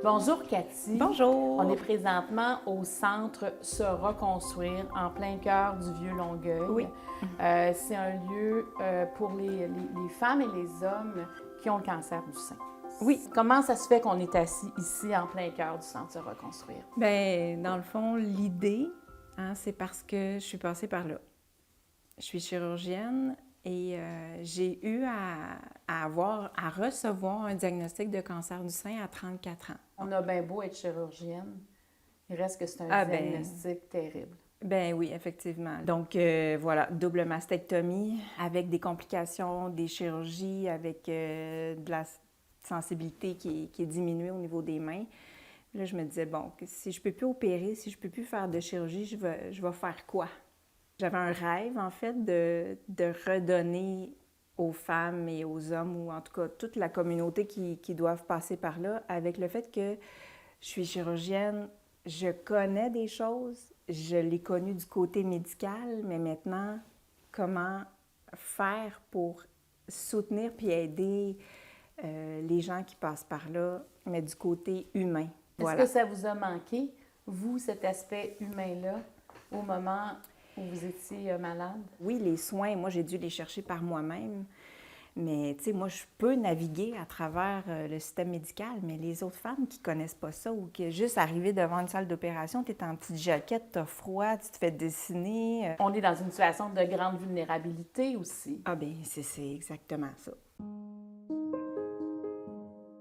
Bonjour Cathy. Bonjour. On est présentement au centre Se Reconstruire, en plein cœur du Vieux-Longueuil. Oui. C'est un lieu pour les femmes et les hommes qui ont le cancer du sein. Oui. Comment ça se fait qu'on est assis ici, en plein cœur du centre Se Reconstruire? Bien, dans le fond, l'idée, c'est parce que je suis passée par là. Je suis chirurgienne et j'ai eu à recevoir un diagnostic de cancer du sein à 34 ans. On a bien beau être chirurgienne, il reste que c'est un diagnostic terrible. Ben oui, effectivement. Donc, voilà, double mastectomie avec des complications, des chirurgies, avec de la sensibilité qui est diminuée au niveau des mains. Là, je me disais, bon, si je ne peux plus opérer, si je ne peux plus faire de chirurgie, je vais faire quoi? J'avais un rêve, en fait, de redonner aux femmes et aux hommes, ou en tout cas toute la communauté qui doivent passer par là, avec le fait que je suis chirurgienne, je connais des choses, je l'ai connu du côté médical, mais maintenant, comment faire pour soutenir puis aider les gens qui passent par là, mais du côté humain. Est-ce que ça vous a manqué, vous, cet aspect humain-là, au moment où vous étiez malade? Oui, les soins, moi, j'ai dû les chercher par moi-même. Mais, tu sais, moi, je peux naviguer à travers le système médical, mais les autres femmes qui connaissent pas ça ou qui juste arrivées devant une salle d'opération, tu es en petite jaquette, tu as froid, tu te fais dessiner. On est dans une situation de grande vulnérabilité aussi. Ah bien, c'est exactement ça.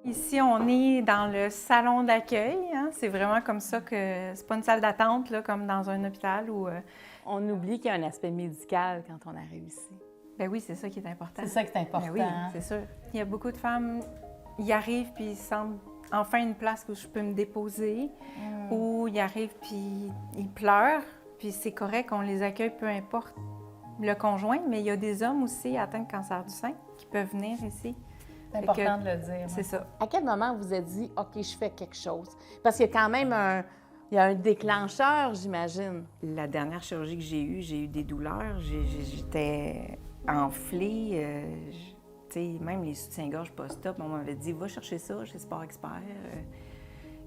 Ici, on est dans le salon d'accueil. C'est vraiment comme ça que c'est pas une salle d'attente là, comme dans un hôpital où... On oublie qu'il y a un aspect médical quand on arrive ici. Ben oui, c'est ça qui est important. C'est ça qui est important. Ben oui, c'est sûr. Il y a beaucoup de femmes, ils arrivent puis ils sentent enfin une place où je peux me déposer, ou ils arrivent puis ils pleurent, puis c'est correct, on les accueille peu importe le conjoint, mais il y a des hommes aussi atteints de cancer du sein qui peuvent venir ici. C'est important de le dire. C'est ça. À quel moment vous vous êtes dit, OK, je fais quelque chose? Parce qu'il y a quand même un déclencheur, j'imagine. La dernière chirurgie que j'ai eu des douleurs. J'étais enflée. Même les soutiens-gorge post-op, on m'avait dit, va chercher ça chez Sport Expert.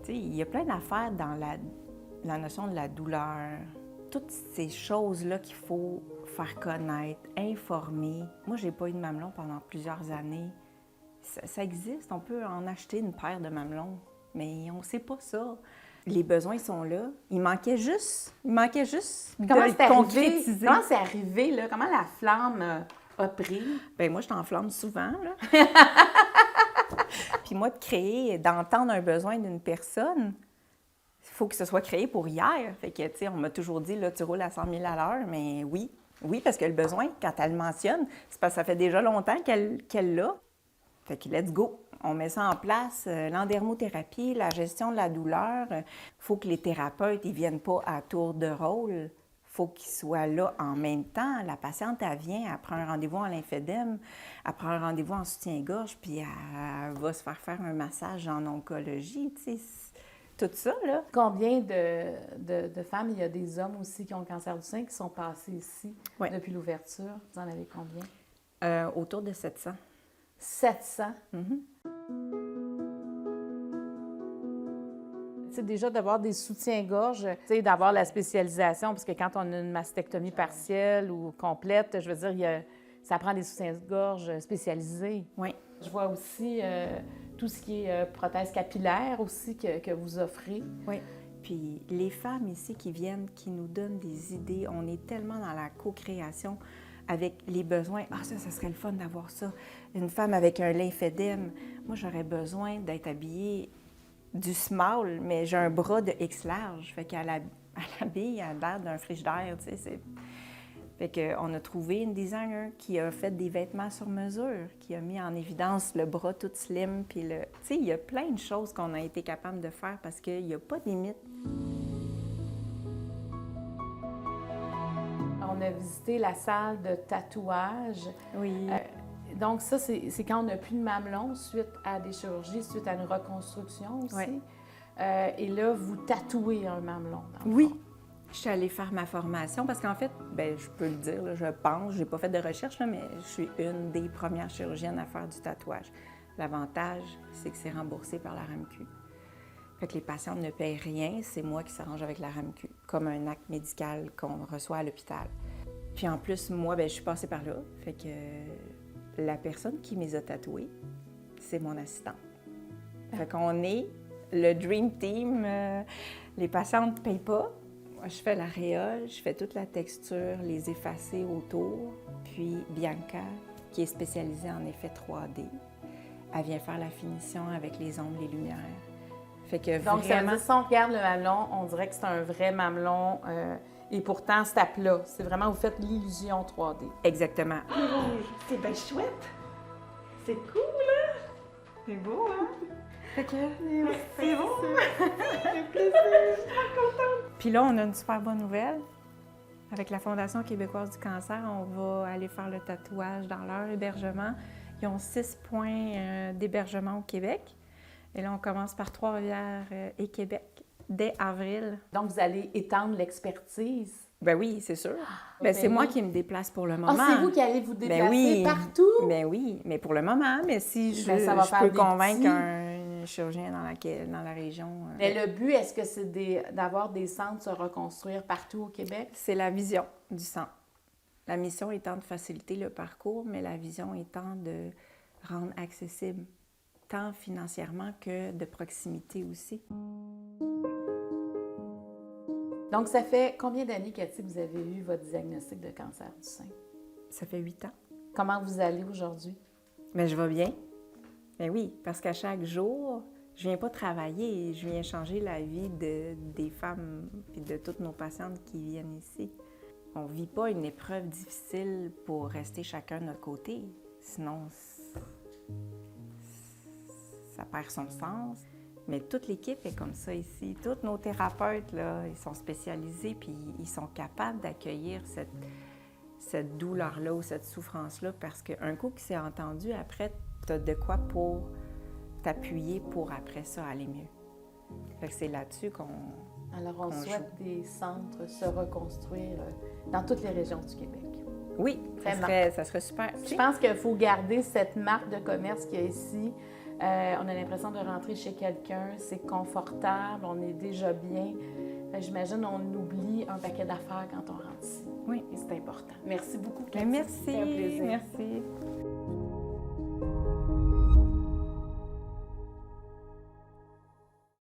Il y a plein d'affaires dans la notion de la douleur. Toutes ces choses-là qu'il faut faire connaître, informer. Moi, j'ai pas eu de mamelon pendant plusieurs années. Ça existe, on peut en acheter une paire de mamelons, mais on ne sait pas ça. Les besoins sont là. Il manquait juste de le concrétiser. Comment c'est arrivé, là? Comment la flamme a pris? Bien, moi, je t'enflamme souvent, là. Puis moi, d'entendre un besoin d'une personne, il faut que ce soit créé pour hier. Fait que, tu sais, on m'a toujours dit, là, tu roules à 100 000 à l'heure, mais oui. Oui, parce que le besoin, quand elle le mentionne, c'est parce que ça fait déjà longtemps qu'elle l'a. Fait que let's go! On met ça en place, l'endermothérapie, la gestion de la douleur. Il faut que les thérapeutes ne viennent pas à tour de rôle. Il faut qu'ils soient là en même temps. La patiente, elle vient, elle prend un rendez-vous en lymphédème, elle prend un rendez-vous en soutien-gorge, puis elle va se faire un massage en oncologie, tu sais. Tout ça, là. Combien de femmes, il y a des hommes aussi qui ont le cancer du sein qui sont passés ici depuis l'ouverture? Vous en avez combien? Autour de 700. 700? Mm-hmm. C'est déjà d'avoir des soutiens-gorge, d'avoir la spécialisation, parce que quand on a une mastectomie partielle ou complète, je veux dire, ça prend des soutiens-gorge spécialisés. Oui. Je vois aussi tout ce qui est prothèse capillaire aussi que vous offrez. Oui. Puis les femmes ici qui viennent, qui nous donnent des idées, on est tellement dans la co-création avec les besoins. Ah, ça serait le fun d'avoir ça. Une femme avec un lymphédème, moi, j'aurais besoin d'être habillée du small, mais j'ai un bras de X large. Fait qu'elle habille, elle a l'air d'un frigidaire, tu sais. Fait qu'on a trouvé une designer qui a fait des vêtements sur mesure, qui a mis en évidence le bras tout slim, puis tu sais, il y a plein de choses qu'on a été capable de faire parce qu'il n'y a pas de limite. On a visité la salle de tatouage. Oui. Donc ça, c'est quand on n'a plus de mamelon suite à des chirurgies, suite à une reconstruction aussi. Oui. Et là, vous tatouez un mamelon. Oui. Je suis allée faire ma formation parce qu'en fait, bien, je peux le dire, là, je pense, je n'ai pas fait de recherche, là, mais je suis une des premières chirurgiennes à faire du tatouage. L'avantage, c'est que c'est remboursé par la RAMQ. Fait que les patients ne paient rien, c'est moi qui s'arrange avec la RAMQ, comme un acte médical qu'on reçoit à l'hôpital. Puis en plus, moi, je suis passée par là. Fait que la personne qui me les a tatoués, c'est mon assistante. Fait qu'on est le Dream Team. Les patients ne payent pas. Moi, je fais l'aréole, je fais toute la texture, les effacés autour. Puis Bianca, qui est spécialisée en effets 3D, elle vient faire la finition avec les ombres, les lumières. Fait que Donc, ça veut vraiment... dire, si on regarde le mamelon, on dirait que c'est un vrai mamelon et pourtant, c'est à plat. C'est vraiment, vous faites l'illusion 3D. Exactement. C'est bien chouette! C'est cool, là! C'est beau, hein? Fait que... C'est beau! Puis là, on a une super bonne nouvelle. Avec la Fondation québécoise du cancer, on va aller faire le tatouage dans leur hébergement. Ils ont 6 points d'hébergement au Québec. Et là, on commence par Trois-Rivières et Québec dès avril. Donc, vous allez étendre l'expertise. Ben oui, c'est sûr. c'est moi qui me déplace pour le moment. Ah, c'est vous qui allez vous déplacer oui. partout? Ben oui, mais pour le moment. Mais si je ça peux convaincre un chirurgien dans la région... Mais le but, est-ce que c'est d'avoir des centres se reconstruire partout au Québec? C'est la vision du centre. La mission étant de faciliter le parcours, mais la vision étant de rendre accessible, tant financièrement que de proximité aussi. Donc, ça fait combien d'années, Cathy, que vous avez eu votre diagnostic de cancer du sein? Ça fait 8 ans. Comment vous allez aujourd'hui? Mais je vais bien. Mais oui, parce qu'à chaque jour, je viens pas travailler, je viens changer la vie des femmes et de toutes nos patientes qui viennent ici. On vit pas une épreuve difficile pour rester chacun de notre côté. Sinon, ça perd son sens. Mais toute l'équipe est comme ça ici. Tous nos thérapeutes, là, ils sont spécialisés puis ils sont capables d'accueillir cette douleur-là ou cette souffrance-là parce qu'un coup qui s'est entendu, après, tu as de quoi pour t'appuyer pour après ça aller mieux. Fait que c'est là-dessus qu'on... Alors, on souhaite des centres se reconstruire dans toutes les régions du Québec. Oui, ça serait super. Je pense qu'il faut garder cette marque de commerce qu'il y a ici. On a l'impression de rentrer chez quelqu'un, c'est confortable, on est déjà bien. J'imagine on oublie un paquet d'affaires quand on rentre ici. Oui. Et c'est important. Merci beaucoup, Cathy. Merci. C'était un plaisir. Merci.